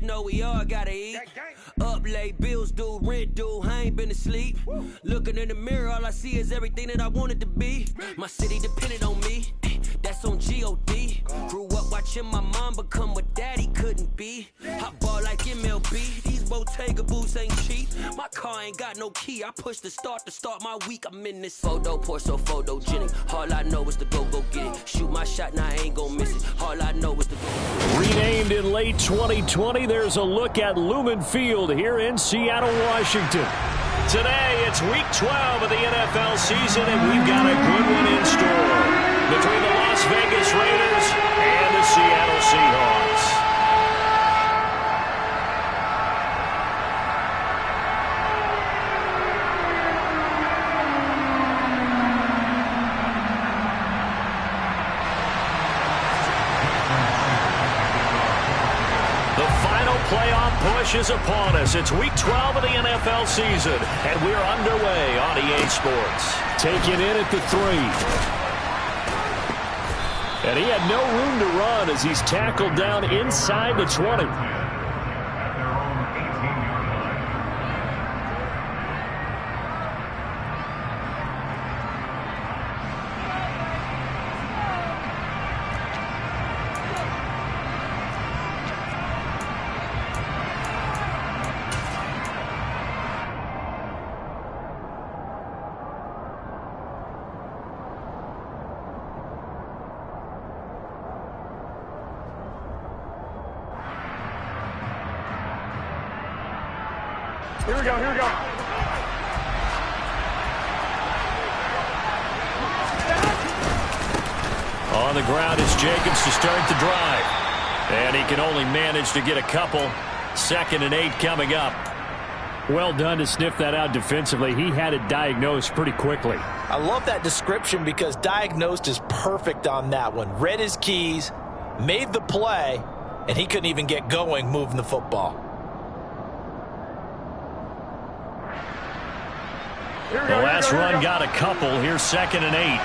know we all gotta eat. Up late, bills due, rent due, I ain't been asleep. Looking in the mirror, all I see is everything that I wanted to be. My city depended on me, that's on G.O.D. Grew up watching my mom become what daddy couldn't be. I ball like MLB, these Bottega boots ain't cheap. My car ain't got no key, I push the start to start my week. I'm in this photo, pour so photogenic. All I know is to go get it. Shoot my shot, now I ain't gon' miss it. All I know is to go. Renamed in late 2020, there's a look at Lumen Field here in Seattle, Washington. Today, it's week 12 of the NFL season, and we've got a good one in store between the Las Vegas Raiders and the Seattle Seahawks. Playoff push is upon us. It's week 12 of the NFL season, and we're underway on EA Sports. Taken in at the 3. And he had no room to run as he's tackled down inside the 20. Here we go, here we go. On the ground is Jacobs to start the drive. And he can only manage to get a couple. 2nd and 8 coming up. Well done to sniff that out defensively. He had it diagnosed pretty quickly. I love that description because diagnosed is perfect on that one. Read his keys, made the play, and he couldn't even get going moving the football. The last run got a couple. Here's 2nd and 8.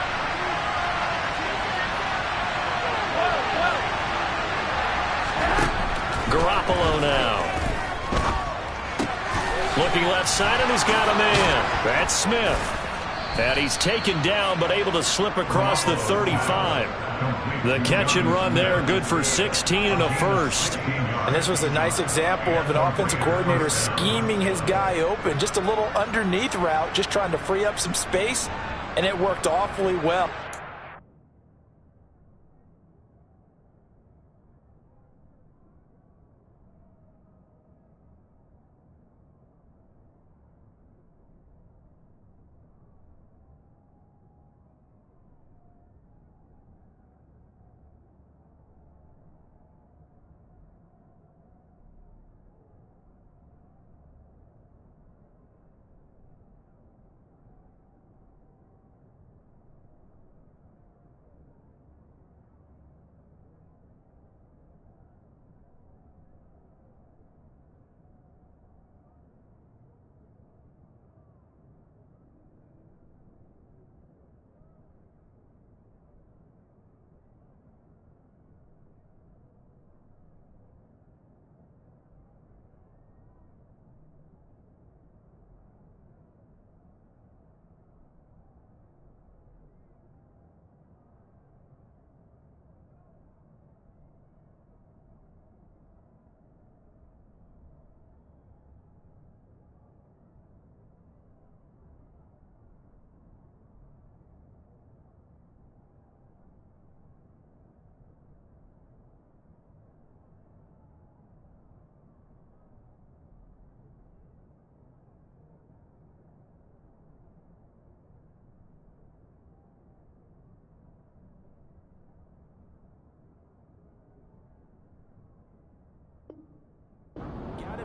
Garoppolo now. Looking left side, and he's got a man. That's Smith. And he's taken down, but able to slip across the 35. The catch and run there, good for 16 and a first. And this was a nice example of an offensive coordinator scheming his guy open. Just a little underneath route, just trying to free up some space, and it worked awfully well.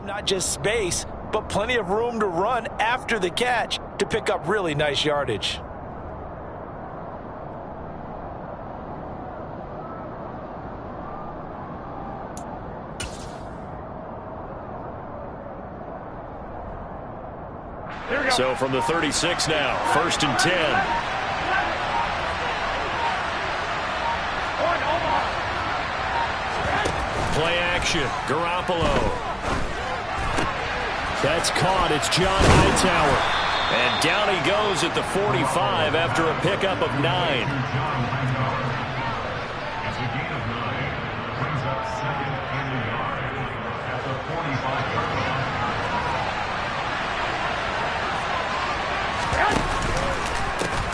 Not just space, but plenty of room to run after the catch to pick up really nice yardage. So from the 36 now, 1st and 10. Play action. action. Garoppolo. That's caught. It's John Hightower. And down he goes at the 45 after a pickup of 9.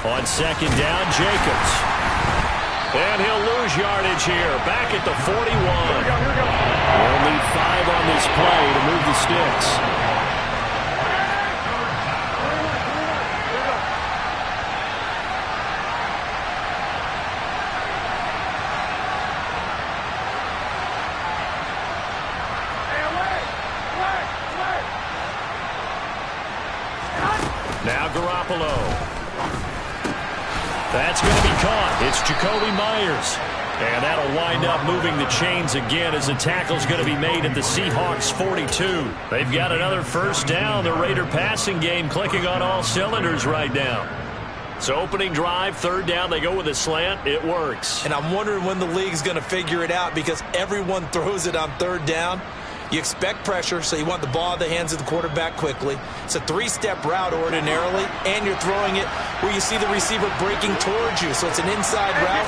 On second down, Jacobs. And he'll lose yardage here. Back at the 41. They'll need 5 on this play to move the sticks. Now Garoppolo. That's going to be caught. It's Jacoby Myers. And that'll wind up moving the chains again as the tackle's going to be made at the Seahawks 42. They've got another first down. The Raider passing game clicking on all cylinders right now. So opening drive, third down, they go with a slant. It works. And I'm wondering when the league's going to figure it out because everyone throws it on third down. You expect pressure, so you want the ball in the hands of the quarterback quickly. It's a 3-step route ordinarily, and you're throwing it where you see the receiver breaking towards you. So it's an inside route.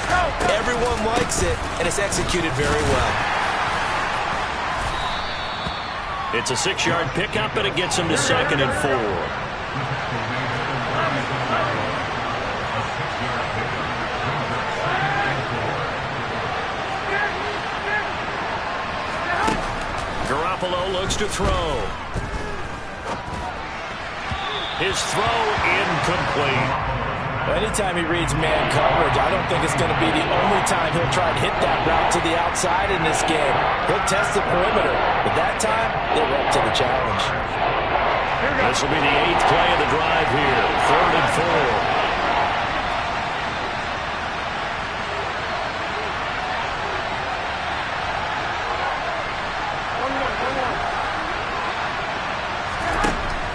Everyone likes it, and it's executed very well. It's a 6-yard pickup, and it gets them to 2nd and 4. Garoppolo looks to throw. His throw incomplete. Anytime he reads man coverage, I don't think it's going to be the only time he'll try to hit that route to the outside in this game. He'll test the perimeter, but that time, they're up to the challenge. This will be the 8th play of the drive here. 3rd and 4.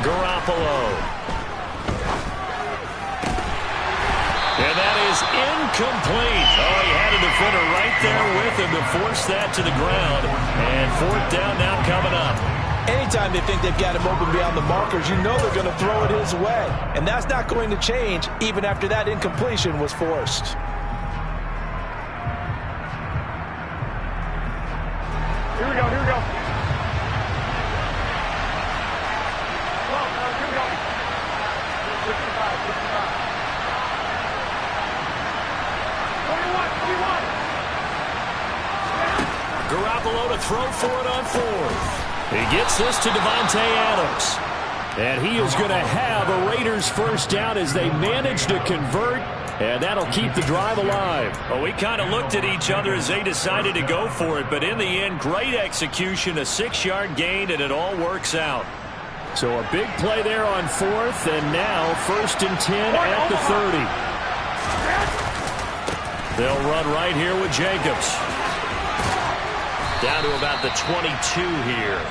Garoppolo. And that is incomplete. Oh, he had a defender right there with him to force that to the ground. And 4th down now coming up. Anytime they think they've got him open beyond the markers, you know they're going to throw it his way. And that's not going to change even after that incompletion was forced. Here we go, here we go. Garoppolo to throw for it on 4th. He gets this to Davante Adams. And he is going to have a Raiders first down as they manage to convert. And that'll keep the drive alive. Well, we kind of looked at each other as they decided to go for it. But in the end, great execution, a 6-yard gain, and it all works out. So a big play there on 4th. And now 1st and 10 at the 30. They'll run right here with Jacobs. Down to about the 22 here.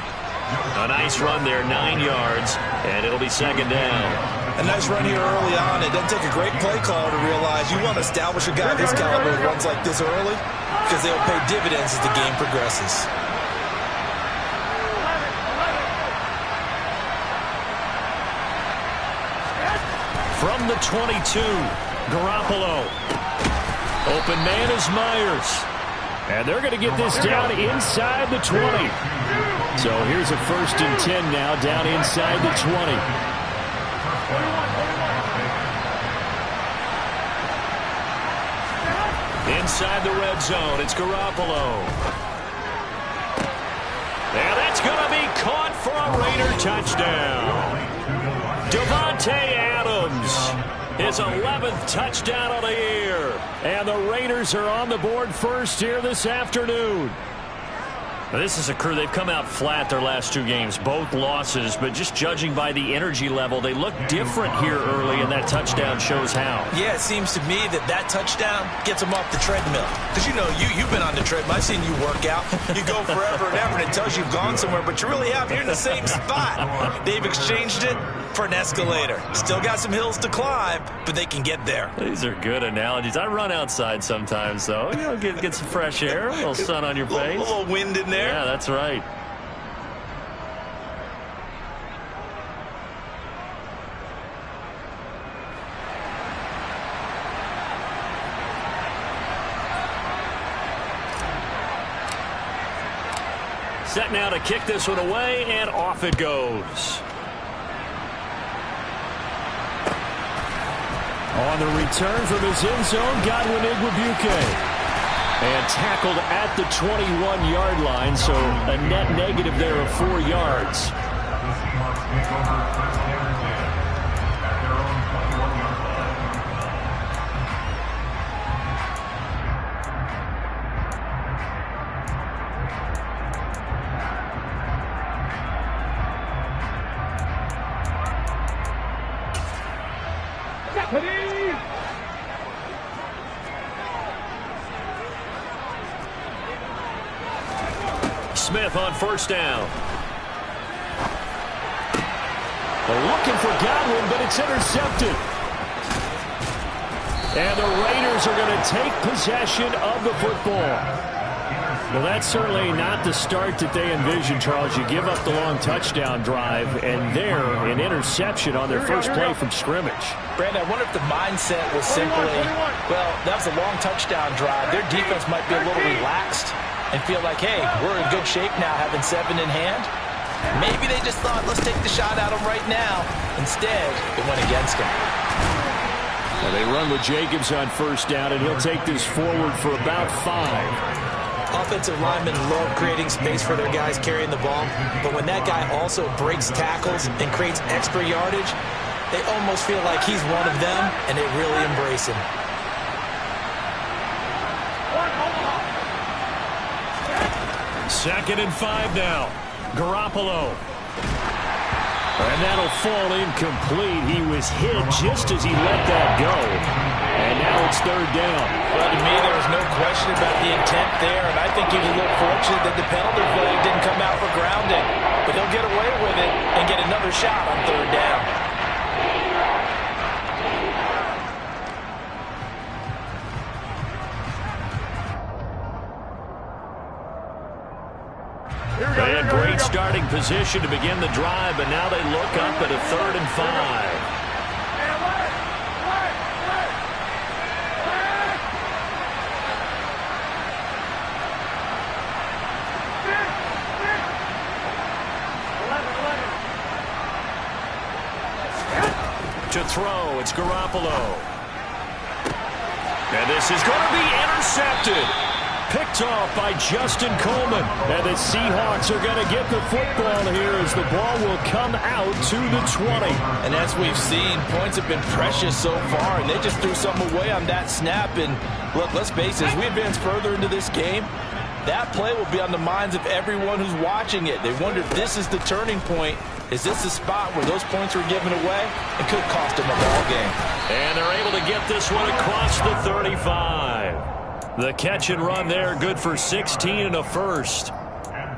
A nice run there, 9 yards, and it'll be 2nd down. A nice run here early on. It doesn't take a great play caller to realize you want to establish a guy this caliber with runs like this early because they'll pay dividends as the game progresses. From the 22, Garoppolo. Open man is Myers. And they're going to get this down inside the 20. So here's a 1st and 10 now down inside the 20. Inside the red zone, it's Garoppolo. And that's going to be caught for a Raider touchdown. Davante Adams. His 11th touchdown of the year. And the Raiders are on the board first here this afternoon. This is a crew, they've come out flat their last 2 games, both losses, but just judging by the energy level, they look different here early, and that touchdown shows how. Yeah, it seems to me that touchdown gets them off the treadmill. Because, you know, you've been on the treadmill. I've seen you work out. You go forever and ever, and it tells you you've gone somewhere, but you really haven't. You're in the same spot. They've exchanged it for an escalator. Still got some hills to climb, but they can get there. These are good analogies. I run outside sometimes, though. You know, get some fresh air, a little sun on your face. A little wind in there. there. Yeah, that's right. Set now to kick this one away, and off it goes. On the return from his end zone, Godwin Igwebuike. And tackled at the 21-yard line, so a net negative there of 4 yards. Smith on first down. They're looking for Godwin, but it's intercepted. And the Raiders are going to take possession of the football. Well, that's certainly not the start that they envisioned, Charles. You give up the long touchdown drive, and there, an interception on their first play from scrimmage. Brandon, I wonder if the mindset was simply, well, that was a long touchdown drive. Their defense might be a little relaxed and feel like, hey, we're in good shape now having 7 in hand. Maybe they just thought, let's take the shot at them right now. Instead, it went against them. Well, they run with Jacobs on first down, and he'll take this forward for about 5. Offensive linemen love creating space for their guys carrying the ball, but when that guy also breaks tackles and creates extra yardage, they almost feel like he's one of them, and they really embrace him. Second and 5 now. Garoppolo. And that'll fall incomplete. He was hit just as he let that go. And now it's third down. Well, to me, there was no question about the intent there, and I think he was a little fortunate that the penalty flag didn't come out for grounding. But he'll get away with it and get another shot on third down. They had great starting position to begin the drive, but now they look up at a 3rd and 5. To throw, it's Garoppolo. And this is going to be intercepted. Picked off by Justin Coleman. And the Seahawks are going to get the football here as the ball will come out to the 20. And as we've seen, points have been precious so far, and they just threw something away on that snap. And look, let's face it, as we advance further into this game, that play will be on the minds of everyone who's watching it. They wonder if this is the turning point. Is this the spot where those points were given away? It could cost them a ball game. And they're able to get this one across the 35. The catch and run there, good for 16 and a first.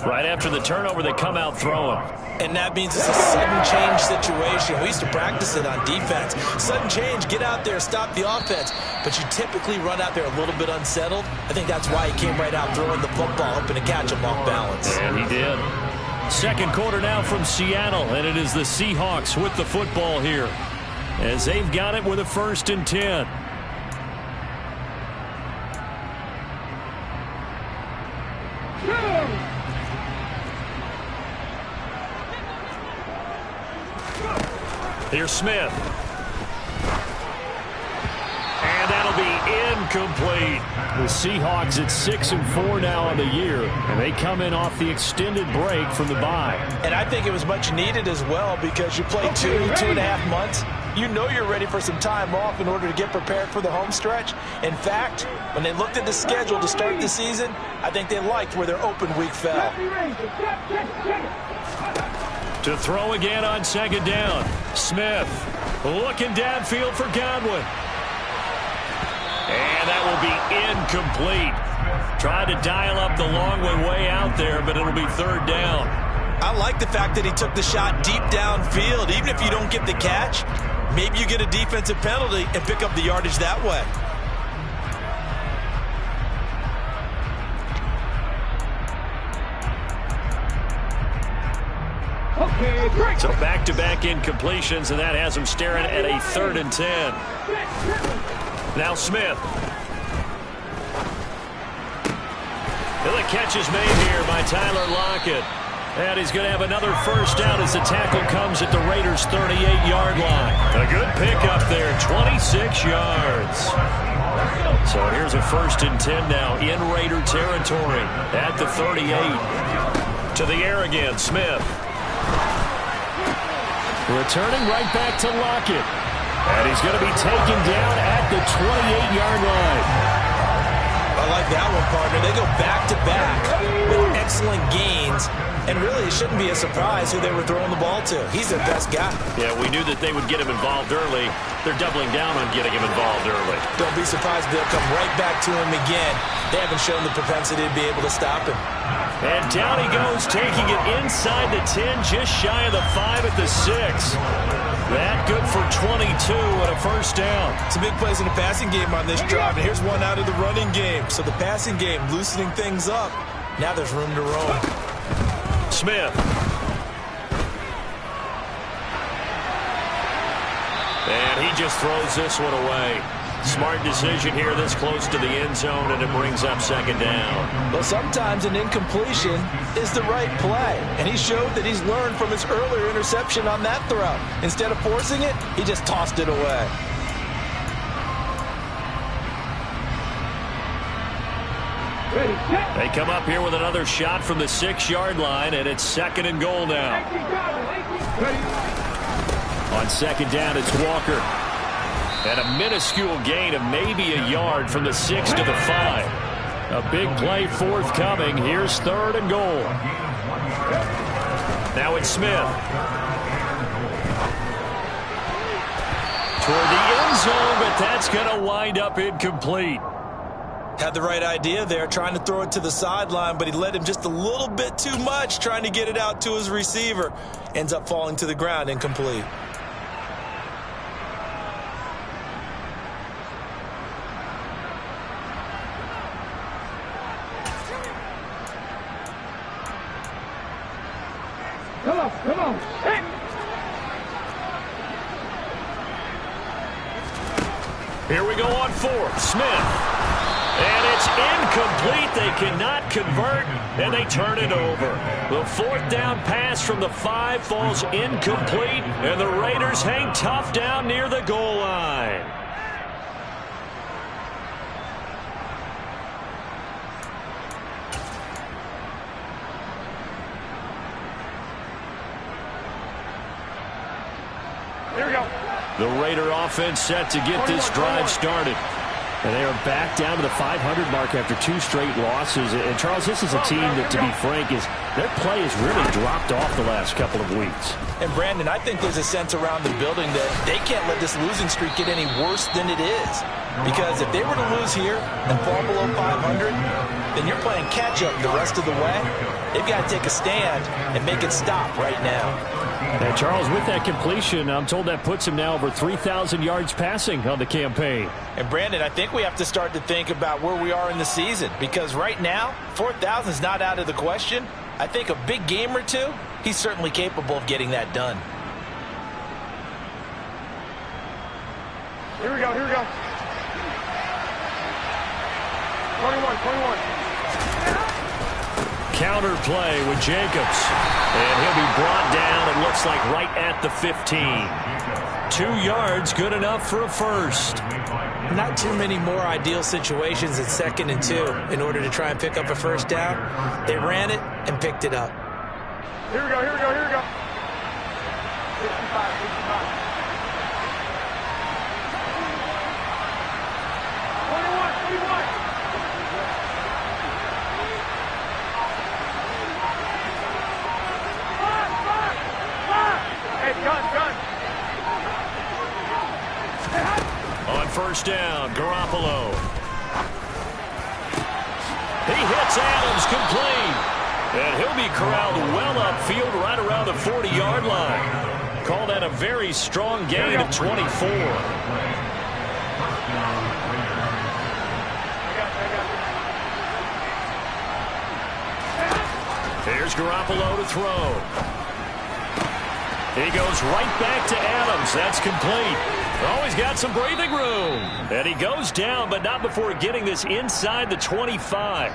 Right after the turnover, they come out throwing. And that means it's a sudden change situation. We used to practice it on defense. Sudden change, get out there, stop the offense. But you typically run out there a little bit unsettled. I think that's why he came right out throwing the football, hoping to catch him off balance. And he did. Second quarter now from Seattle, and it is the Seahawks with the football here, as they've got it with a 1st and 10. Here's Smith. And that'll be incomplete. The Seahawks at 6-4 now on the year, and they come in off the extended break from the bye. And I think it was much needed as well, because you play 2.5 months. You know you're ready for some time off in order to get prepared for the home stretch. In fact, when they looked at the schedule to start the season, I think they liked where their open week fell. To throw again on second down. Smith looking downfield for Godwin. And that will be incomplete. Tried to dial up the long way out there, but it'll be third down. I like the fact that he took the shot deep downfield. Even if you don't get the catch, maybe you get a defensive penalty and pick up the yardage that way. So back-to-back incompletions, and that has him staring at a 3rd and 10. Now Smith. And the catch is made here by Tyler Lockett. And he's going to have another first down as the tackle comes at the Raiders' 38-yard line. A good pickup there, 26 yards. So here's a 1st and 10 now in Raider territory at the 38. To the air again, Smith. Returning right back to Lockett. And he's going to be taken down at the 28-yard line. I like that one, partner. They go back-to-back with excellent gains. And really, it shouldn't be a surprise who they were throwing the ball to. He's their best guy. Yeah, we knew that they would get him involved early. They're doubling down on getting him involved early. Don't be surprised they'll come right back to him again. They haven't shown the propensity to be able to stop him. And down he goes, taking it inside the 10, just shy of the 5 at the 6. That good for 22 and a first down. Some big plays in the passing game on this drive, and here's one out of the running game. So the passing game loosening things up. Now there's room to roam. Smith. And he just throws this one away. Smart decision here this close to the end zone, and it brings up 2nd down. Well, sometimes an incompletion is the right play, and he showed that he's learned from his earlier interception on that throw. Instead of forcing it, he just tossed it away. They come up here with another shot from the 6-yard line, and it's 2nd and goal now. On 2nd down, it's Walker. And a minuscule gain of maybe a yard from the 6 to the 5. A big play forthcoming. Here's 3rd and goal. Now it's Smith. Toward the end zone, but that's going to wind up incomplete. Had the right idea there, trying to throw it to the sideline, but he led him just a little bit too much, trying to get it out to his receiver. Ends up falling to the ground, incomplete. Come on. Hey. Here we go on 4th. Smith. And it's incomplete. They cannot convert, and they turn it over. The 4th down pass from the 5 falls incomplete, and the Raiders hang tough down near the goal line. Here we go. The Raider offense set to get this drive started. And they are back down to the 500 mark after 2 straight losses. And, Charles, this is a team that, to be frank, their play has really dropped off the last couple of weeks. And, Brandon, I think there's a sense around the building that they can't let this losing streak get any worse than it is. Because if they were to lose here and fall below 500, then you're playing catch-up the rest of the way. They've got to take a stand and make it stop right now. And, Charles, with that completion, I'm told that puts him now over 3,000 yards passing on the campaign. And, Brandon, I think we have to start to think about where we are in the season. Because right now, 4,000 is not out of the question. I think a big game or two, he's certainly capable of getting that done. Here we go. 21. Counter play with Jacobs. And he'll be brought down, it looks like, right at the 15. 2 yards, good enough for a first. Not too many more ideal situations at 2nd and 2 in order to try and pick up a first down. They ran it and picked it up. Here we go. 65. 21. Hey, gun. On first down, Garoppolo. He hits Adams complete. And he'll be corralled well upfield right around the 40-yard line. Call that a very strong gain of 24. Here's Garoppolo to throw. He goes right back to Adams. That's complete. Oh, he's got some breathing room. And he goes down, but not before getting this inside the 25.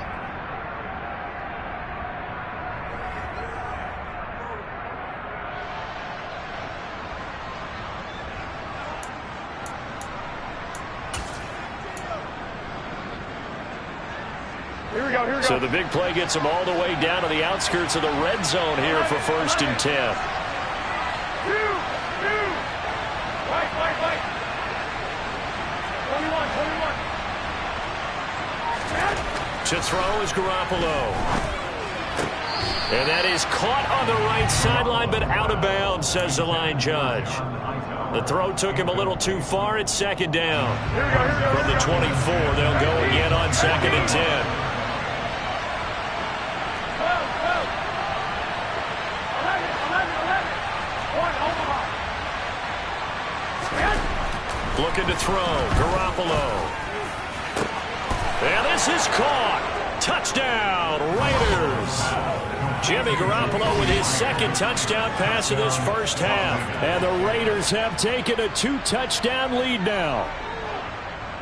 Here we go, here we go. So the big play gets him all the way down to the outskirts of the red zone here for 1st and 10. Wait. 21. To throw is Garoppolo. And that is caught on the right sideline, but out of bounds, says the line judge. The throw took him a little too far. It's 2nd down. Here we go. From the 24, they'll go again on 2nd and 10. Looking to throw. Garoppolo. And this is caught. Touchdown, Raiders. Jimmy Garoppolo with his 2nd touchdown pass of this first half. And the Raiders have taken a 2-touchdown lead now.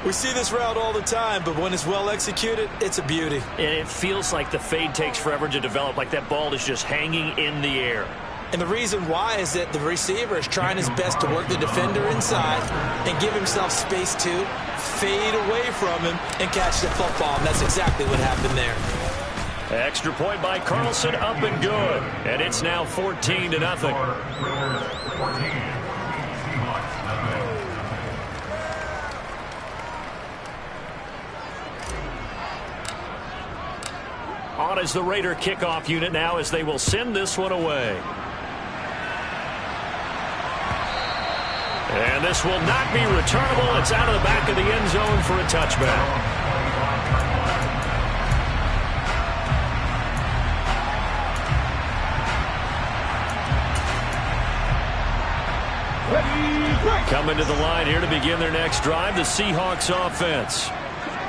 We see this route all the time, but when it's well executed, it's a beauty. And it feels like the fade takes forever to develop, like that ball is just hanging in the air. And the reason why is that the receiver is trying his best to work the defender inside and give himself space to fade away from him and catch the football. And that's exactly what happened there. Extra point by Carlson, up and good. And it's now 14-0. On is the Raider kickoff unit now as they will send this one away. And this will not be returnable. It's out of the back of the end zone for a touchback. Coming to the line here to begin their next drive, the Seahawks offense.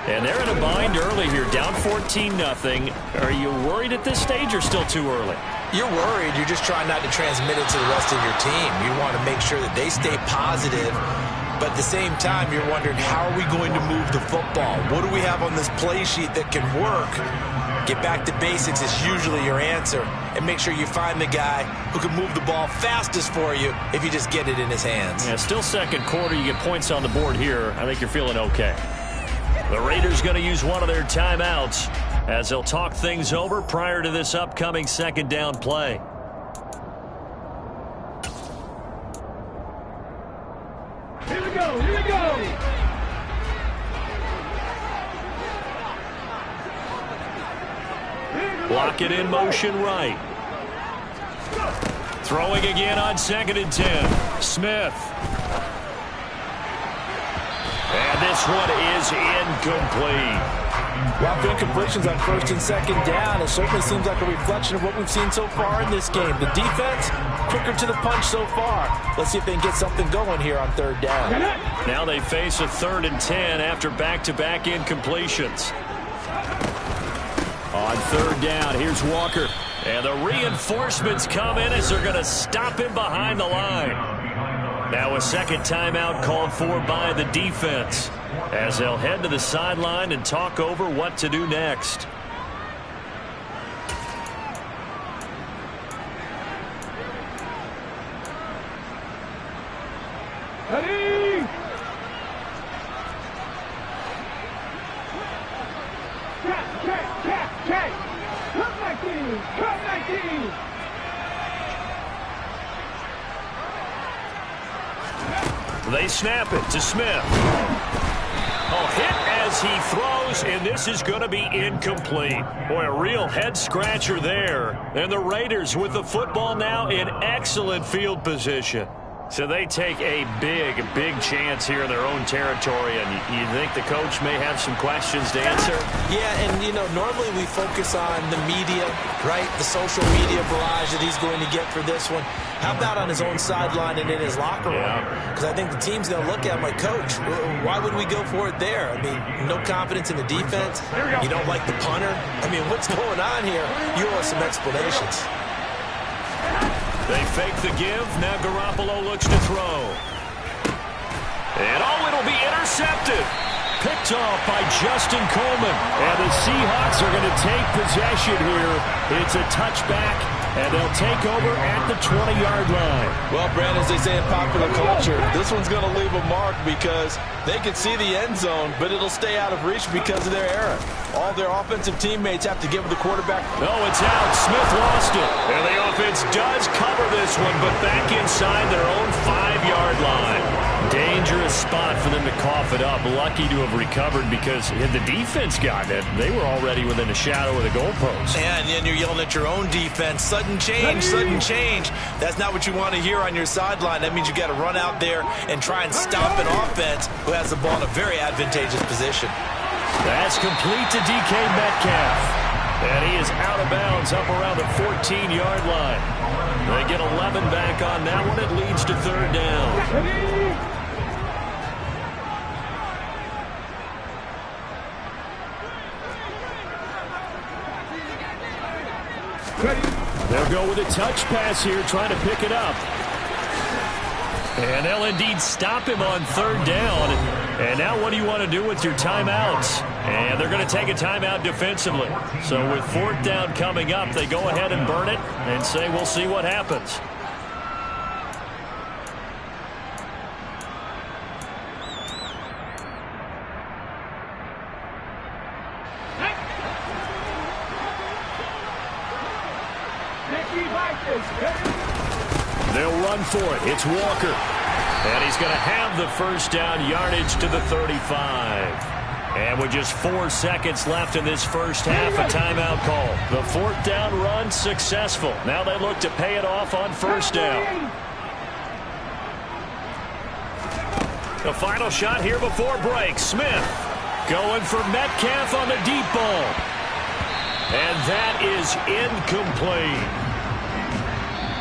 And they're in a bind early here, down 14-0. Are you worried at this stage or still too early? You're worried. You're just trying not to transmit it to the rest of your team. You want to make sure that they stay positive, but at the same time, you're wondering, how are we going to move the football? What do we have on this play sheet that can work? Get back to basics is usually your answer, and make sure you find the guy who can move the ball fastest for you if you just get it in his hands. Yeah, still 2nd quarter. You get points on the board here. I think you're feeling okay. The Raiders going to use one of their timeouts as they'll talk things over prior to this upcoming 2nd down play. Here we go, here we go. Block it in motion right. Throwing again on 2nd and 10. Smith. And this one is incomplete. Well, incompletions on 1st and 2nd down. It certainly seems like a reflection of what we've seen so far in this game. The defense, quicker to the punch so far. Let's see if they can get something going here on 3rd down. Now they face a 3rd and 10 after back-to-back incompletions. On 3rd down, here's Walker. And the reinforcements come in as they're going to stop him behind the line. Now a 2nd timeout called for by the defense as they'll head to the sideline and talk over what to do next. Ready? Check. Come 19. They snap it to Smith. Hit as he throws, and this is going to be incomplete. Boy, a real head-scratcher there. And the Raiders with the football now in excellent field position. So they take a big chance here in their own territory, and you think the coach may have some questions to answer? Yeah, and, normally we focus on the media, right? The social media barrage that he's going to get for this one. How about on his own sideline and in his locker room? Because I think the team's going to look at him like, Coach, why would we go for it there? I mean, no confidence in the defense. You don't like the punter. I mean, what's going on here? You owe us some explanations. They fake the give. Now Garoppolo looks to throw. And it'll be intercepted. Picked off by Justin Coleman. And the Seahawks are going to take possession here. It's a touchback, and they'll take over at the 20-yard line. Well, Brad, as they say in popular culture, this one's going to leave a mark because they can see the end zone, but it'll stay out of reach because of their error. All their offensive teammates have to give the quarterback. No, it's out. Smith lost it. And the offense does cover this one, but back inside their own 5-yard line. Dangerous spot for them to cough it up. Lucky to have recovered because had the defense gotten it, they were already within a shadow of the goalpost. And then you're yelling at your own defense. Sudden change, sudden change. That's not what you want to hear on your sideline. That means you got to run out there and try and stop an offense who has the ball in a very advantageous position. That's complete to DK Metcalf. And he is out of bounds up around the 14-yard line. They get 11 back on that one. It leads to third down. They'll go with a touch pass here, trying to pick it up. And they'll indeed stop him on third down. And now what do you want to do with your timeouts? And they're going to take a timeout defensively. So with fourth down coming up, they go ahead and burn it and say we'll see what happens. They'll run for it. It's Walker. And he's going to have the first down yardage to the 35. And with just 4 seconds left in this first half, a timeout call. The fourth down run successful. Now they look to pay it off on first down. The final shot here before break. Smith going for Metcalf on the deep ball. And that is incomplete.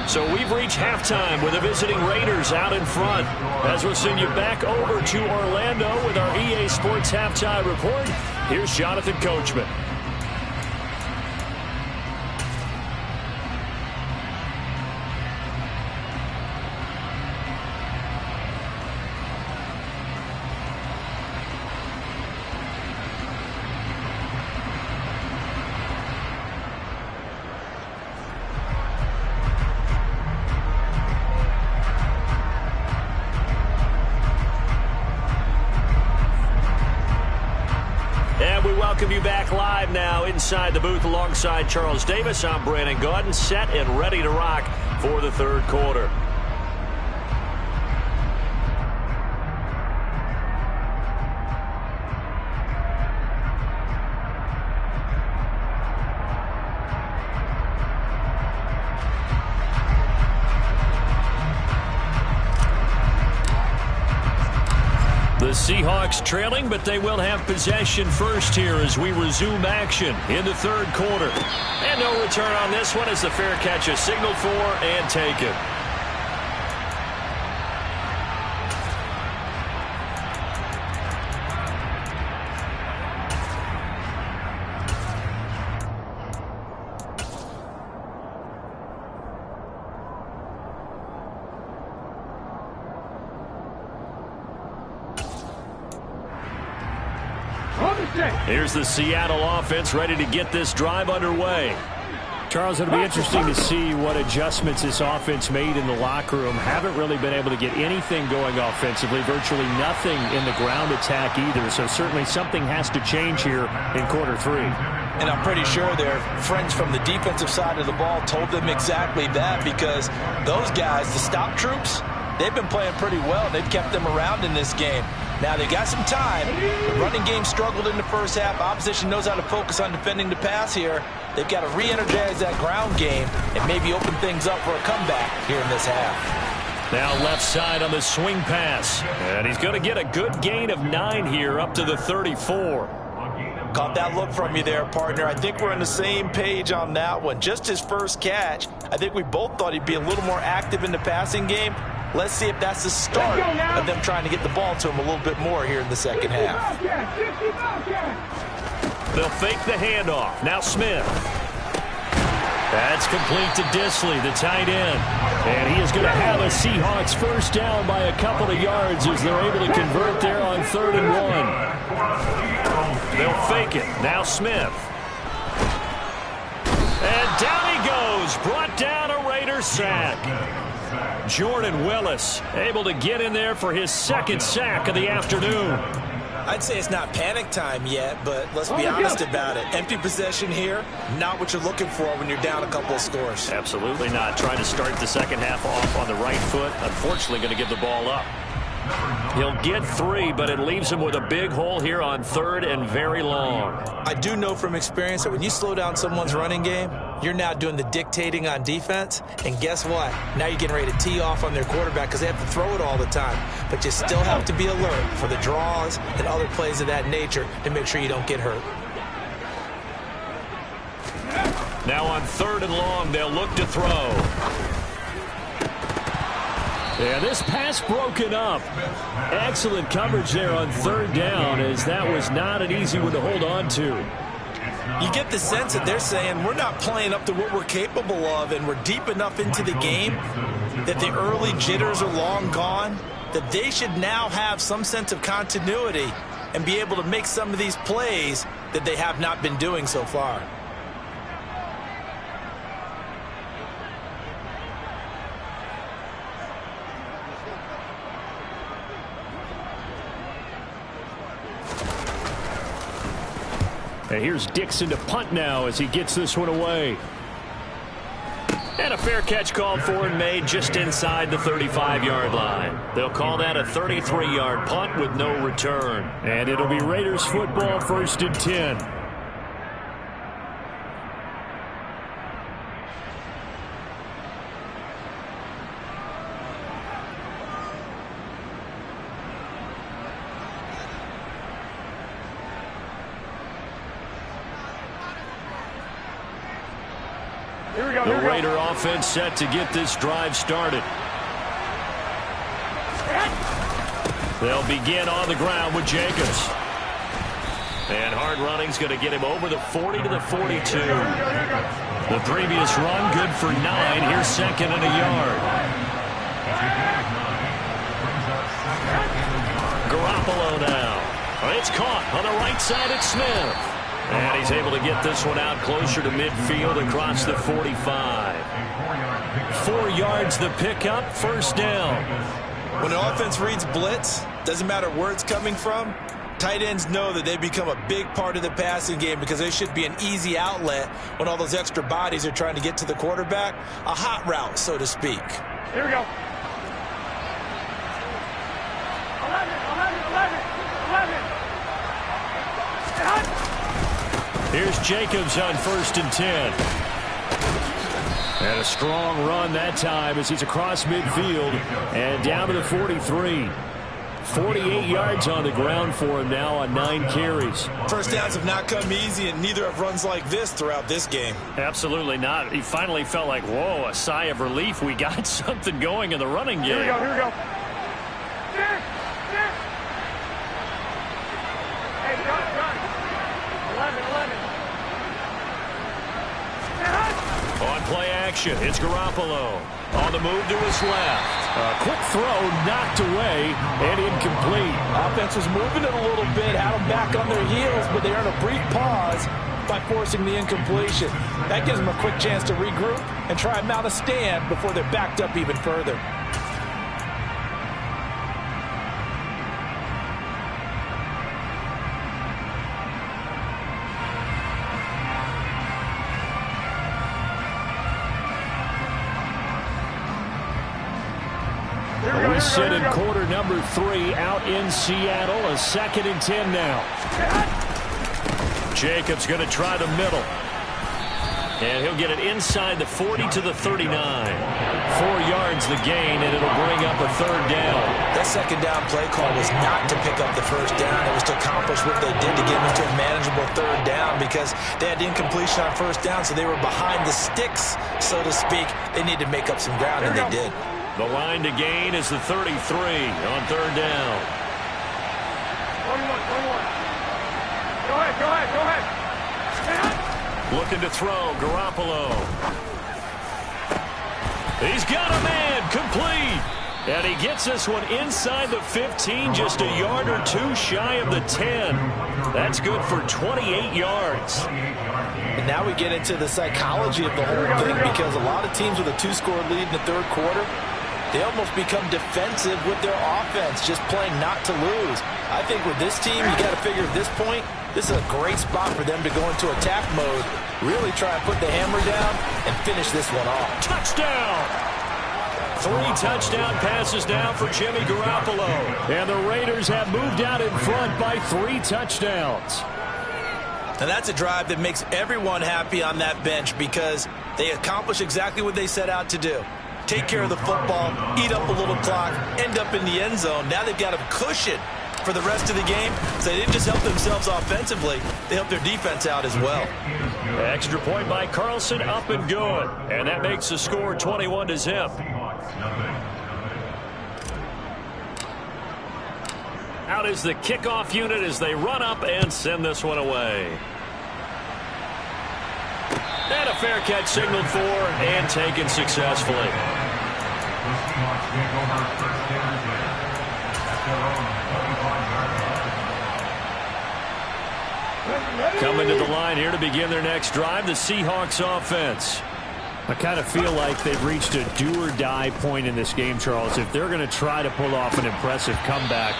So we've reached halftime with the visiting Raiders out in front. As we'll send you back over to Orlando with our EA Sports Halftime Report, here's Jonathan Coachman. Welcome you back live now inside the booth alongside Charles Davis. I'm Brandon Gaudin, set and ready to rock for the third quarter. The Seahawks trailing, but they will have possession first here as we resume action in the third quarter. And no return on this one as the fair catch is signaled for and taken. Here's the Seattle offense ready to get this drive underway. Charles, it'll be interesting to see what adjustments this offense made in the locker room. Haven't really been able to get anything going offensively, virtually nothing in the ground attack either. So certainly something has to change here in quarter three. And I'm pretty sure their friends from the defensive side of the ball told them exactly that, because those guys, the stop troops, they've been playing pretty well. They've kept them around in this game. Now, they got some time. The running game struggled in the first half. Opposition knows how to focus on defending the pass here. They've got to re-energize that ground game and maybe open things up for a comeback here in this half. Now left side on the swing pass. And he's going to get a good gain of 9 here up to the 34. Caught that look from you there, partner. I think we're on the same page on that one. Just his first catch. I think we both thought he'd be a little more active in the passing game. Let's see if that's the start of them trying to get the ball to him a little bit more here in the second half. They'll fake the handoff. Now Smith. That's complete to Disley, the tight end. And he is going to have a Seahawks first down by a couple of yards as they're able to convert there on 3rd and 1. They'll fake it. Now Smith. And down he goes. Brought down a Raider sack. Jordan Willis able to get in there for his 2nd sack of the afternoon. I'd say it's not panic time yet, but let's be honest about it. Empty possession here, not what you're looking for when you're down a couple of scores. Absolutely not. Trying to start the second half off on the right foot. Unfortunately, going to give the ball up. He'll get 3, but it leaves him with a big hole here on 3rd and very long. I do know from experience that when you slow down someone's running game, you're now doing the dictating on defense. And guess what? Now you're getting ready to tee off on their quarterback because they have to throw it all the time. But you still have to be alert for the draws and other plays of that nature to make sure you don't get hurt. Now on 3rd and long, they'll look to throw. Yeah, this pass broken up. Excellent coverage there on 3rd down, as that was not an easy one to hold on to. You get the sense that they're saying we're not playing up to what we're capable of, and we're deep enough into the game that the early jitters are long gone, that they should now have some sense of continuity and be able to make some of these plays that they have not been doing so far. And here's Dixon to punt now as he gets this one away. And a fair catch called for and made just inside the 35-yard line. They'll call that a 33-yard punt with no return. And it'll be Raiders football, 1st and 10. The Raider offense set to get this drive started. They'll begin on the ground with Jacobs. And hard running's going to get him over the 40 to the 42. The previous run good for 9. Here's 2nd and a yard. Garoppolo now. It's caught on the right side at Smith. And he's able to get this one out closer to midfield across the 45. 4 yards the pickup, 1st down. When the offense reads blitz, doesn't matter where it's coming from, tight ends know that they become a big part of the passing game because they should be an easy outlet when all those extra bodies are trying to get to the quarterback. A hot route, so to speak. Here we go. 11. Here's Jacobs on 1st and 10. And a strong run that time as he's across midfield and down to the 43. 48 yards on the ground for him now on 9 carries. First downs have not come easy, and neither have runs like this throughout this game. Absolutely not. He finally felt like, whoa, a sigh of relief. We got something going in the running game. Here we go, here we go. Hey, John. 11. On play action, it's Garoppolo. On the move to his left. A quick throw knocked away and incomplete. Offense was moving it a little bit, had them back on their heels, but they earned a brief pause by forcing the incompletion. That gives them a quick chance to regroup and try and mount a stand before they're backed up even further. We sit in quarter number 3 out in Seattle. A 2nd and 10 now. Jacobs going to try the middle. And he'll get it inside the 40 to the 39. 4 yards the gain, and it'll bring up a 3rd down. That 2nd down play call was not to pick up the 1st down. It was to accomplish what they did to get into a manageable 3rd down because they had the incompletion on 1st down, so they were behind the sticks, so to speak. They needed to make up some ground, and they did. The line to gain is the 33 on 3rd down. 21. Go ahead. Looking to throw, Garoppolo. He's got a man, complete. And he gets this one inside the 15, just a yard or two shy of the 10. That's good for 28 yards. And now we get into the psychology of the whole thing, because a lot of teams with a 2-score lead in the third quarter, they almost become defensive with their offense, just playing not to lose. I think with this team, you got to figure at this point, this is a great spot for them to go into attack mode, really try and put the hammer down and finish this one off. Touchdown! 3 touchdown passes now for Jimmy Garoppolo. And the Raiders have moved out in front by 3 touchdowns. And that's a drive that makes everyone happy on that bench, because they accomplish exactly what they set out to do. Take care of the football, eat up a little clock, end up in the end zone. Now they've got a cushion for the rest of the game, so they didn't just help themselves offensively, they helped their defense out as well. Extra point by Carlson, up and good. And that makes the score 21-0. Out is the kickoff unit as they run up and send this one away. And a fair catch signaled for and taken successfully. Coming to the line here to begin their next drive, the Seahawks offense. I kind of feel like they've reached a do-or-die point in this game, Charles. If they're going to try to pull off an impressive comeback,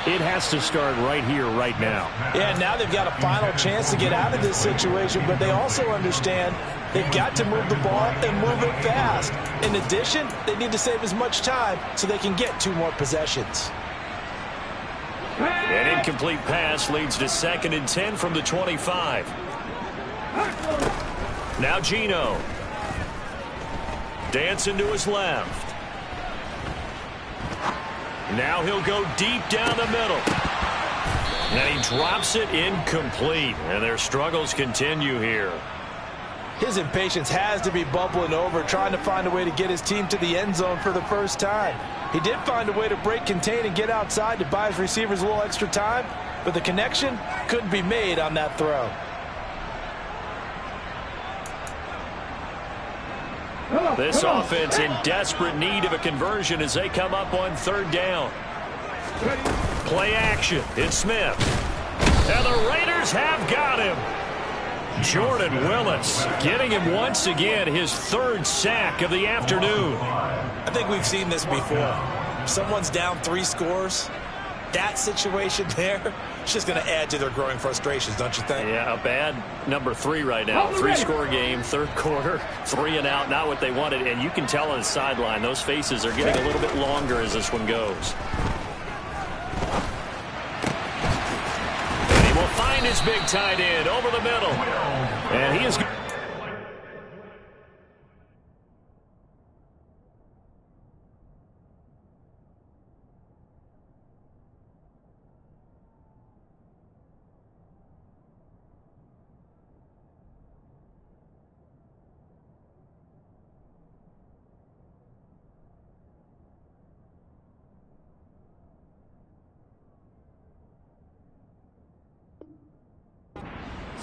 it has to start right here, right now. Yeah, now they've got a final chance to get out of this situation, but they also understand they've got to move the ball and move it fast. In addition, they need to save as much time so they can get 2 more possessions. An incomplete pass leads to 2nd and 10 from the 25. Now Geno. Dancing to his left. Now he'll go deep down the middle. And he drops it incomplete. And their struggles continue here. His impatience has to be bubbling over, trying to find a way to get his team to the end zone for the first time. He did find a way to break, contain, and get outside to buy his receivers a little extra time, but the connection couldn't be made on that throw. This offense in desperate need of a conversion as they come up on 3rd down. Play action. It's Smith. And the Raiders have got him. Jordan Willis getting him once again, his 3rd sack of the afternoon. I think we've seen this before. Someone's down 3 scores. That situation there, it's just going to add to their growing frustrations, don't you think? Yeah, a bad number 3 right now. 3-score game, 3rd quarter, 3 and out, not what they wanted. And you can tell on the sideline, those faces are getting a little bit longer as this one goes. And he will find his big tight end over the middle. And he is...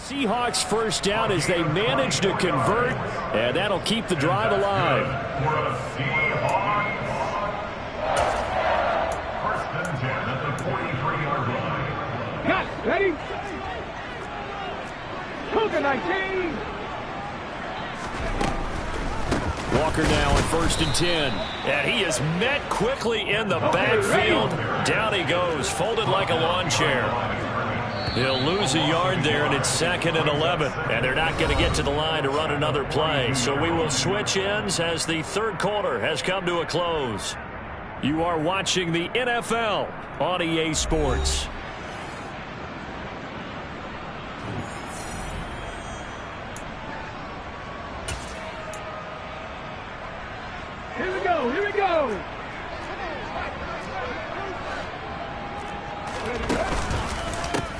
Seahawks first down as they manage to convert, and that'll keep the drive alive. Cut, ready? Cougar 19. Walker now on 1st and 10. And he is met quickly in the backfield. Down he goes, folded like a lawn chair. He'll lose a yard there, and it's 2nd and 11. And they're not going to get to the line to run another play. So we will switch ends as the 3rd quarter has come to a close. You are watching the NFL on EA Sports. Here we go, here we go.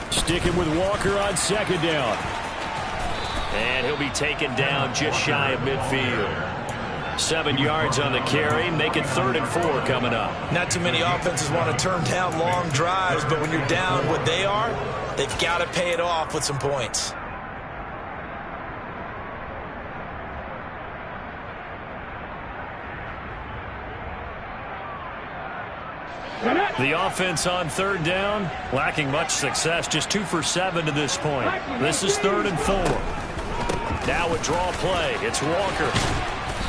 Sticking with Walker on 2nd down. And he'll be taken down just shy of midfield. 7 yards on the carry. Make it 3rd and 4 coming up. Not too many offenses want to turn down long drives, but when you're down what they are, they've got to pay it off with some points. The offense on third down, lacking much success, just 2 for 7 to this point. This is 3rd and 4. Now a draw play. It's Walker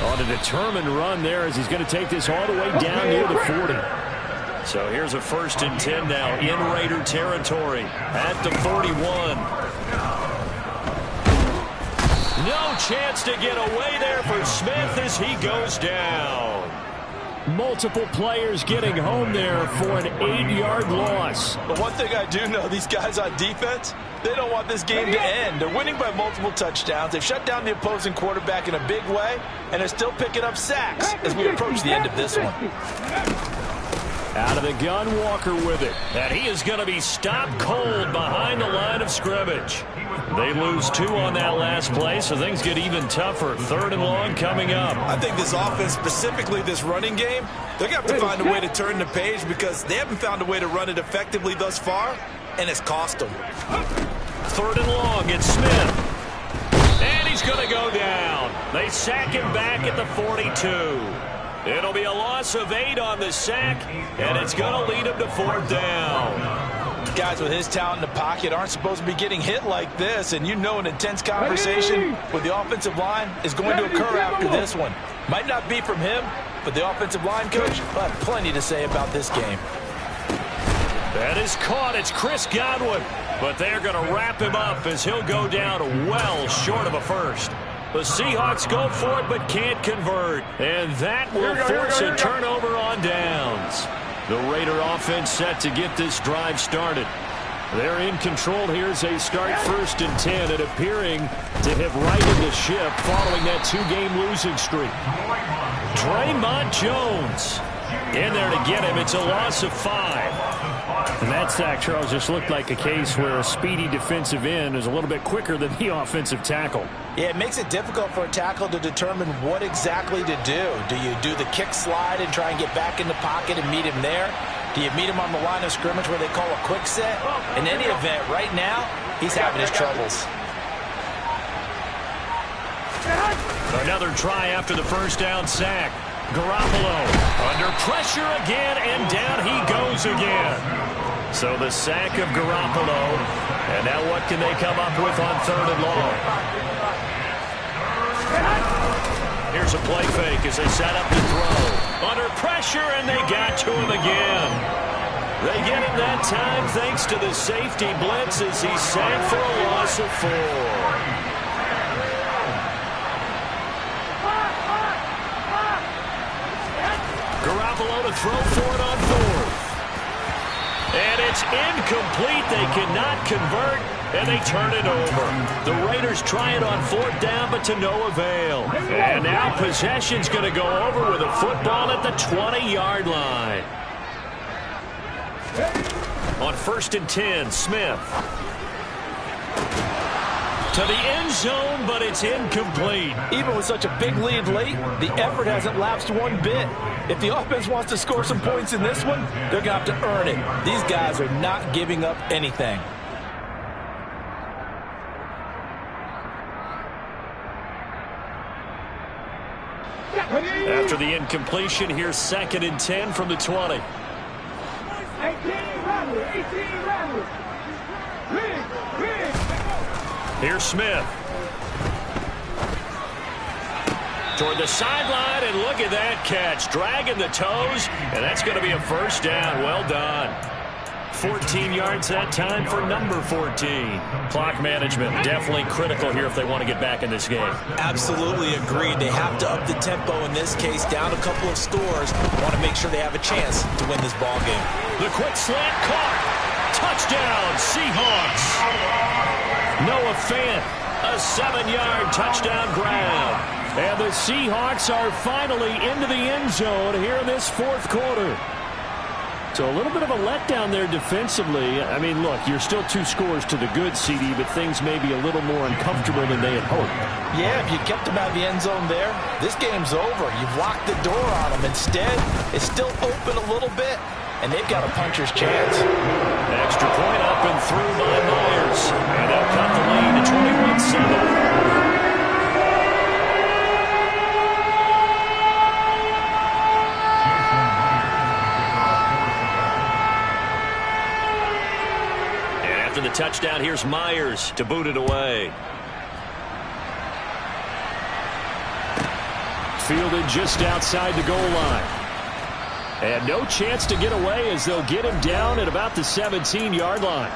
on a determined run there as he's going to take this all the way down near the 40. So here's a 1st and 10 now in Raider territory at the 41. No chance to get away there for Smith as he goes down. Multiple players getting home there for an 8-yard loss. But one thing I do know, these guys on defense, they don't want this game to end. They're winning by multiple touchdowns. They've shut down the opposing quarterback in a big way, and they're still picking up sacks as we approach the end of this one. Out of the gun, Walker with it. And he is going to be stopped cold behind the line of scrimmage. They lose 2 on that last play, so things get even tougher. 3rd and long coming up. I think this offense, specifically this running game, they're going to have to find a way to turn the page because they haven't found a way to run it effectively thus far, and it's cost them. 3rd and long, it's Smith. And he's going to go down. They sack him back at the 42. It'll be a loss of 8 on the sack, and it's going to lead him to 4th down. Guys with his talent in the pocket aren't supposed to be getting hit like this, and you know an intense conversation with the offensive line is going to occur after this one. Might not be from him, but the offensive line coach will have plenty to say about this game. That is caught. It's Chris Godwin, but they're going to wrap him up as he'll go down well short of a first. The Seahawks go for it but can't convert, and that will force a turnover on downs. The Raider offense set to get this drive started. They're in control here as they start 1st and 10 and appearing to have righted the ship following that 2-game losing streak. Draymond Jones in there to get him. It's a loss of 5. And that sack, Charles, just looked like a case where a speedy defensive end is a little bit quicker than the offensive tackle. Yeah, it makes it difficult for a tackle to determine what exactly to do. Do you do the kick slide and try and get back in the pocket and meet him there? Do you meet him on the line of scrimmage where they call a quick set? In any event, right now, he's having his troubles. Another try after the 1st down sack. Garoppolo under pressure again, and down he goes again. So the sack of Garoppolo, and now what can they come up with on 3rd and long? Here's a play fake as they set up to throw. Under pressure, and they got to him again. They get him that time thanks to the safety blitz as he sacked for a loss of 4. Garoppolo to throw for it on 4th. And it's incomplete. They cannot convert, and they turn it over. The Raiders try it on 4th down, but to no avail. And now possession's going to go over with a football at the 20-yard line. On 1st and 10, Smith. To the end zone, but it's incomplete. Even with such a big lead late, the effort hasn't lapsed one bit. If the offense wants to score some points in this one, they're going to have to earn it. These guys are not giving up anything. After the incompletion, here's 2nd and 10 from the 20. 18 Rattler. Here's Smith. Toward the sideline, and look at that catch. Dragging the toes, and that's going to be a 1st down. Well done. 14 yards that time for number 14. Clock management definitely critical here if they want to get back in this game. Absolutely agreed. They have to up the tempo in this case, down a couple of scores. Want to make sure they have a chance to win this ball game. The quick slant caught. Touchdown, Seahawks. Noah Fant, a 7-yard touchdown grab. And the Seahawks are finally into the end zone here in this 4th quarter. So a little bit of a letdown there defensively. I mean, look, you're still 2 scores to the good, CD, but things may be a little more uncomfortable than they had hoped. Yeah, if you kept them out of the end zone there, this game's over. You've locked the door on them. Instead, it's still open a little bit, and they've got a puncher's chance. Extra point up and through by Myers. And they'll cut the lead to 21-7. the touchdown. Here's Myers to boot it away. Fielded just outside the goal line. And no chance to get away as they'll get him down at about the 17-yard line.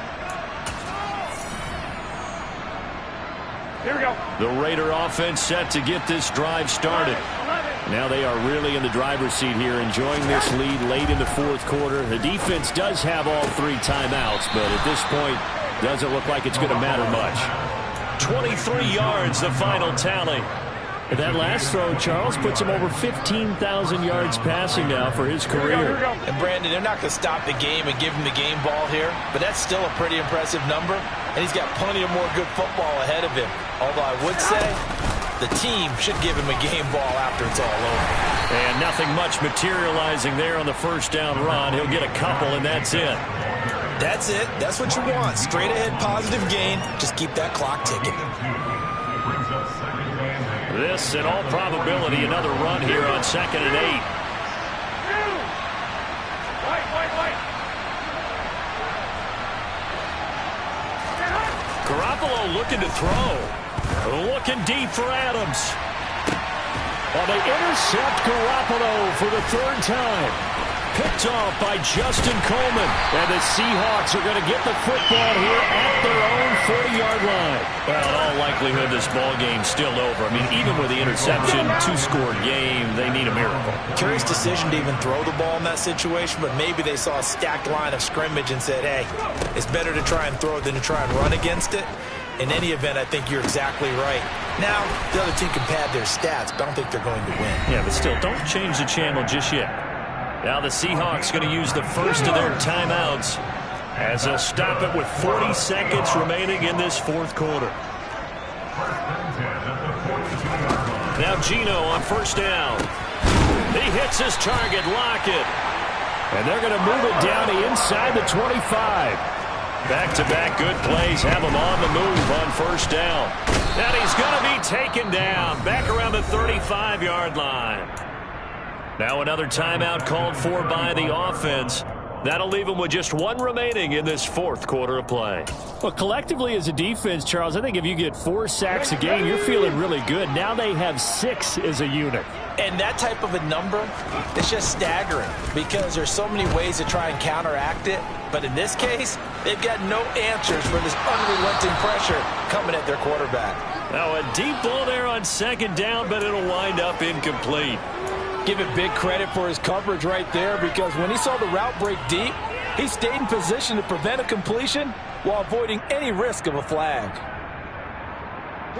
Here we go. The Raider offense set to get this drive started. Now they are really in the driver's seat here, enjoying this lead late in the fourth quarter. The defense does have all 3 timeouts, but at this point, doesn't look like it's going to matter much. 23 yards, the final tally. And that last throw, Charles, puts him over 15,000 yards passing now for his career. And Brandon, they're not going to stop the game and give him the game ball here, but that's still a pretty impressive number, and he's got plenty of more good football ahead of him. Although I would say the team should give him a game ball after it's all over. And nothing much materializing there on the first down run. He'll get a couple, and that's it. That's it. That's what you want. Straight ahead positive gain. Just keep that clock ticking. This, in all probability, another run here on 2nd and 8. Garoppolo looking to throw. Looking deep for Adams. Well, they intercept Garoppolo for the 3rd time. Picked off by Justin Coleman. And the Seahawks are going to get the football here at their own 40-yard line. Well, in all likelihood, this ball game's still over. I mean, even with the interception, 2-score game, they need a miracle. Curious decision to even throw the ball in that situation, but maybe they saw a stacked line of scrimmage and said, hey, it's better to try and throw than to try and run against it. In any event, I think you're exactly right. Now, the other team can pad their stats, but I don't think they're going to win. Yeah, but still, don't change the channel just yet. Now the Seahawks going to use the first of their timeouts as they'll stop it with 40 seconds remaining in this fourth quarter. Now Geno on first down. He hits his target, Lockett. And they're going to move it down to inside the 25. Back-to-back good plays have him on the move on first down. And he's going to be taken down back around the 35-yard line. Now another timeout called for by the offense. That'll leave them with just 1 remaining in this fourth quarter of play. Well, collectively as a defense, Charles, I think if you get 4 sacks a game, you're feeling really good. Now they have 6 as a unit. And that type of a number, it's just staggering because there's so many ways to try and counteract it. But in this case, they've got no answers for this unrelenting pressure coming at their quarterback. Now a deep ball there on 2nd down, but it'll wind up incomplete. Give it big credit for his coverage right there, because when he saw the route break deep, he stayed in position to prevent a completion while avoiding any risk of a flag.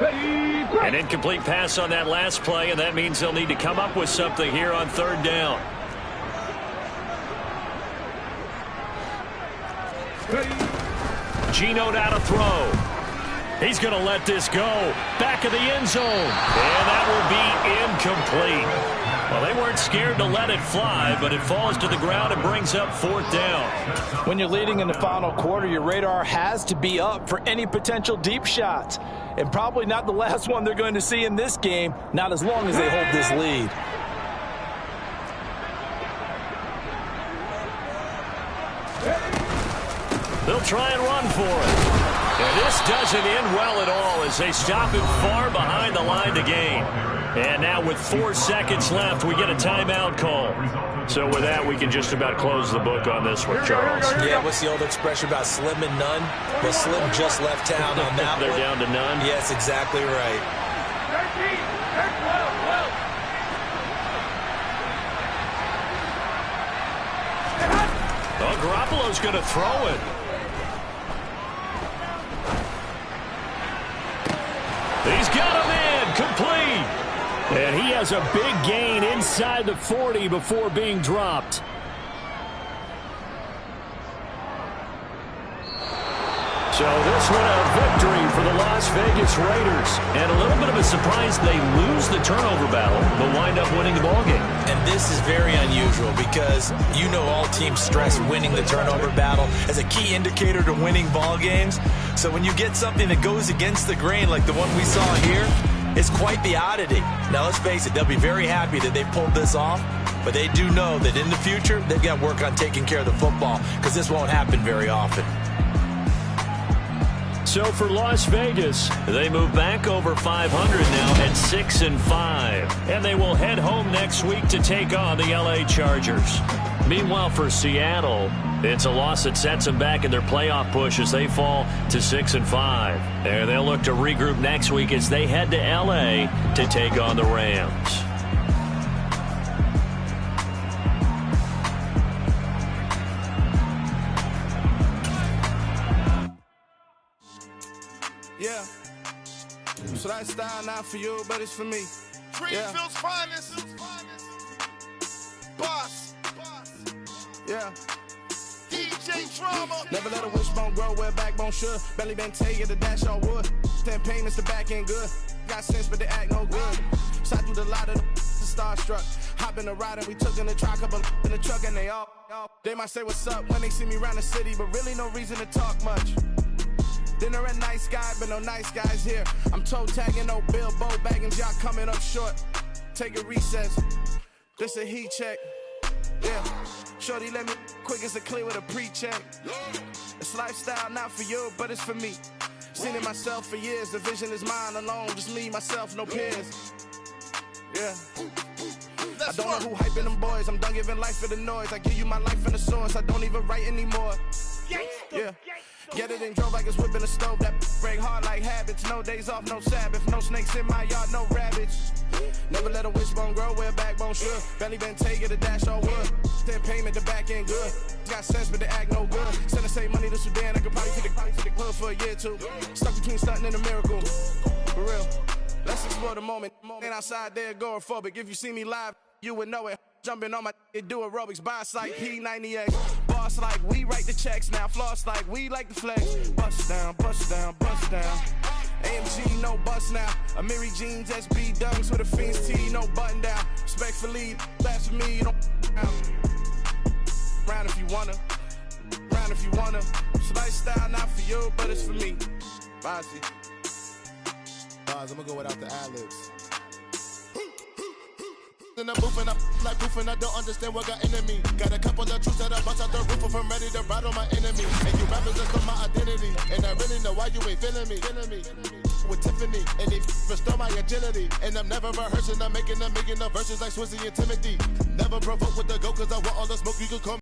An incomplete pass on that last play, and that means they'll need to come up with something here on 3rd down. Geno now to throw. He's going to let this go. Back of the end zone. And that will be incomplete. Well, they weren't scared to let it fly, but it falls to the ground and brings up 4th down. When you're leading in the final quarter, your radar has to be up for any potential deep shots. And probably not the last one they're going to see in this game, not as long as they hold this lead. They'll try and run for it. And this doesn't end well at all as they stop him far behind the line to gain. And now with 4 seconds left, we get a timeout call. So with that, we can just about close the book on this one, Charles. Yeah, what's the old expression about slim and none? Well, Slim just left town on that They're one. down to none? Yes, exactly right. 13, Well, Garoppolo's going to throw it. He's got him in, complete. And he has a big gain inside the 40 before being dropped. So this one a victory for the Las Vegas Raiders. And a little bit of a surprise they lose the turnover battle, but wind up winning the ballgame. And this is very unusual because you know all teams stress winning the turnover battle as a key indicator to winning ball games. So when you get something that goes against the grain like the one we saw here, it's quite the oddity. Now, let's face it, they'll be very happy that they pulled this off, but they do know that in the future, they've got to work on taking care of the football because this won't happen very often. So for Las Vegas, they move back over 500 now at 6-5. And they will head home next week to take on the LA Chargers. Meanwhile, for Seattle, it's a loss that sets them back in their playoff push as they fall to 6-5. There, they'll look to regroup next week as they head to LA to take on the Rams. Yeah. So that style not for you, but it's for me. Greenfield's finest. Boss. Yeah. DJ Drama. Never let a wishbone grow where a backbone should. Belly been take the dash all wood. 10 payments, the back end good. Got sense, but they act no good. Shot through the lot of the starstruck. Hop in the ride and we took in the truck, up in the truck and they all. They might say what's up when they see me around the city, but really no reason to talk much. Dinner a nice guy, but no nice guys here. I'm toe tagging, no Bilbo bagging, y'all coming up short. Take a recess. This a heat check. Yeah. Shorty let me quick as a clear with a pre-check. It's lifestyle not for you, but it's for me. Seen it myself for years. The vision is mine alone. Just me, myself, no peers. Yeah. I don't know who hyping them boys. I'm done giving life for the noise. I give you my life in the source. I don't even write anymore. Yeah. Get it and drove like it's whipping a stove. That break hard like habits. No days off, no Sabbath. No snakes in my yard, no rabbits. Never let a wishbone grow where a backbone should. Belly been take it, a dash all wood. 10 payment, the back end good. Got sense, but they act no good. Send the same money to Sudan. I could probably take the club for a year or two. Stuck between stunting and a miracle. For real. Let's explore the moment. Ain't outside there agoraphobic. If you see me live, you would know it. Jumping on my do aerobics, boss like P90X. Boss like we write the checks now. Floss like we like the flex. Bust down, bust down, bust down. AMG, no bust now. Amiri jeans, SB dunks with a Fiends T, no button down. Respectfully, that's for me, you don't round if you wanna. Round if you wanna. It's lifestyle not for you, but it's for me. Bossy. I'm gonna go without the ad-libs. In the booth and I like proof and I don't understand what got into me. Got a couple of truths that I bust out the roof of. I'm ready to ride on my enemy. And you rappers just on my identity. And I really know why you ain't feeling me. With Tiffany and they restore my agility. And I'm never rehearsing. I'm making a million of verses like Swizzy and Timothy. Never provoke with the go cause I want all the smoke. You can call me